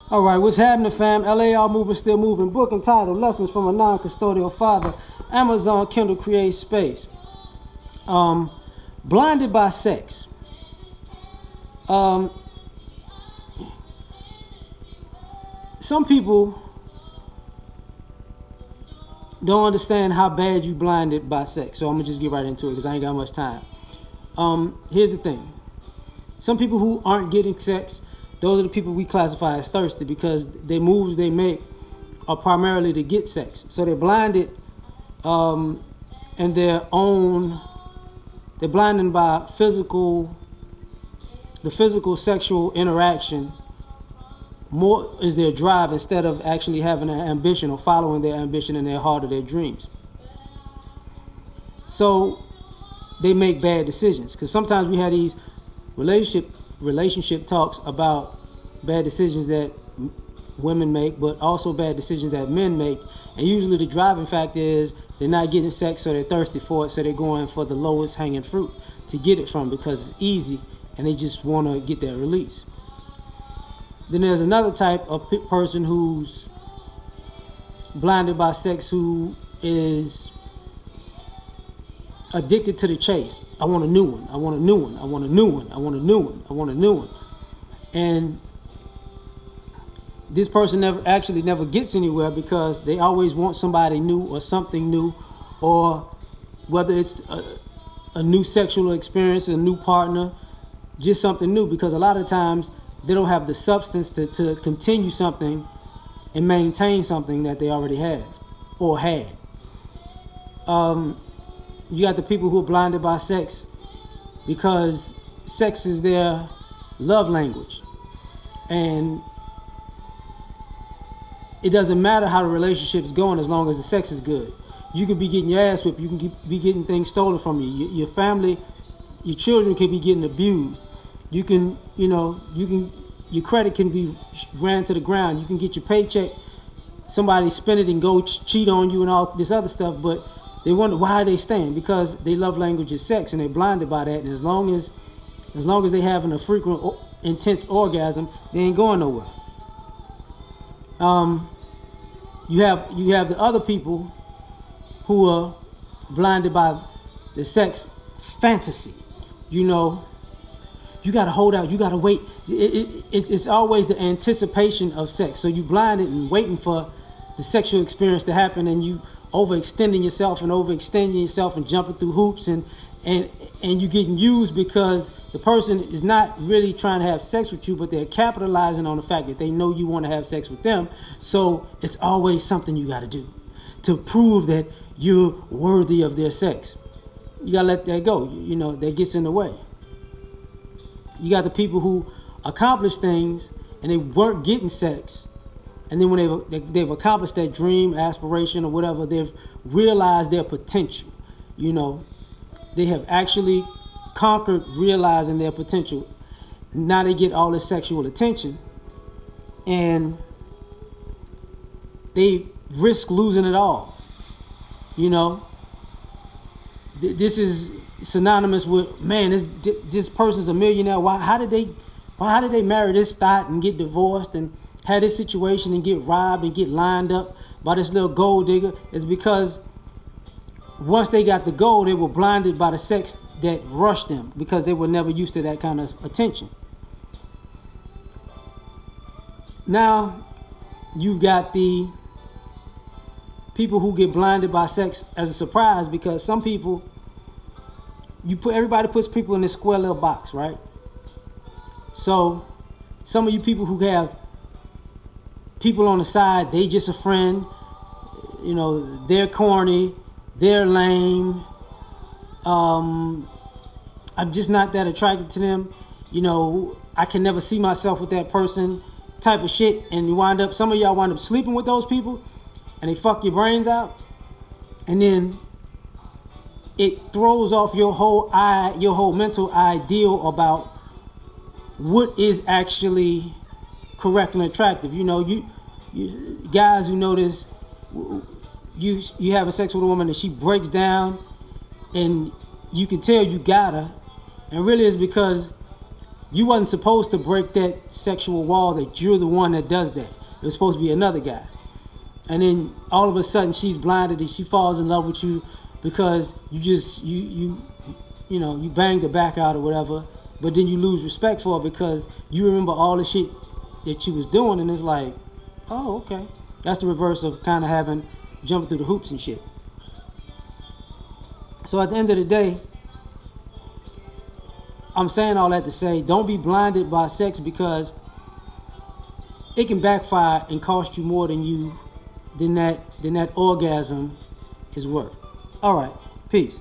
All right, what's happening, fam? L.A.R. movement still moving. Book entitled "Lessons from a Non-Custodial Father." Amazon Kindle Create Space. Um, Blinded by sex. Um, some people don't understand how bad you blinded by sex. So I'm gonna just get right into it because I ain't got much time. Here's the thing. Some people who aren't getting sex, those are the people we classify as thirsty because the moves they make are primarily to get sex. So they're blinded in their own, they're blinded by the physical sexual interaction more is their drive instead of actually having an ambition or following their ambition in their heart or their dreams. So they make bad decisions because sometimes we have these relationship talks about bad decisions that women make, but also bad decisions that men make. And usually the driving factor is they're not getting sex, so they're thirsty for it, so they're going for the lowest hanging fruit to get it from because it's easy and they just want to get that release. Then there's another type of person who's blinded by sex who is addicted to the chase. I want a new one. I want a new one. I want a new one. I want a new one. I want a new one. And this person never gets anywhere because they always want somebody new or something new, or whether it's a new sexual experience, a new partner, just something new, because a lot of times they don't have the substance to continue something and maintain something that they already have or had. You got the people who are blinded by sex because sex is their love language. And it doesn't matter how the relationship is going as long as the sex is good. You could be getting your ass whipped. You can be getting things stolen from you. Your family, your children can be getting abused. You can, your credit can be ran to the ground. You can get your paycheck, somebody spend it and go cheat on you and all this other stuff, but they wonder why they staying, because they love language is sex and they're blinded by that. And as long as they having a frequent, intense orgasm, they ain't going nowhere. You have the other people who are blinded by the sex fantasy. You gotta hold out, you gotta wait. It's always the anticipation of sex. So you blinded and waiting for the sexual experience to happen, and you overextending yourself and jumping through hoops, and you getting used because the person is not really trying to have sex with you, but they're capitalizing on the fact that they know you want to have sex with them. So it's always something you got to do to prove that you're worthy of their sex. You got to let that go. That gets in the way. You got the people who accomplish things and they weren't getting sex, and then when they've accomplished that dream, aspiration, or whatever, they've realized their potential. They have actually conquered realizing their potential. Now they get all this sexual attention, and they risk losing it all. This is synonymous with, man, this person's a millionaire. How did they marry this thought and get divorced and have this situation and get robbed and get lined up by this little gold digger? It's because once they got the gold, they were blinded by the sex that rushed them because they were never used to that kind of attention. Now you've got the people who get blinded by sex as a surprise, because some people, everybody puts people in this square little box, right? So some of you people who have people on the side, they just a friend, they're corny, they're lame, I'm just not that attracted to them, I can never see myself with that person type of shit. And some of y'all wind up sleeping with those people and they fuck your brains out, and then it throws off your whole mental ideal about what is actually correct and attractive. You guys who know this, you have a sex with a woman and she breaks down and you can tell you got her, and really it's because You wasn't supposed to break that sexual wall that you're the one that does that. It was supposed to be another guy. And then all of a sudden she's blinded and she falls in love with you because you banged her back out or whatever. But then you lose respect for her because you remember all the shit that she was doing, and it's like, oh, okay. That's the reverse of kind of having jumping through the hoops and shit. So at the end of the day, I'm saying all that to say, don't be blinded by sex, because it can backfire and cost you more than that orgasm is worth. All right, peace.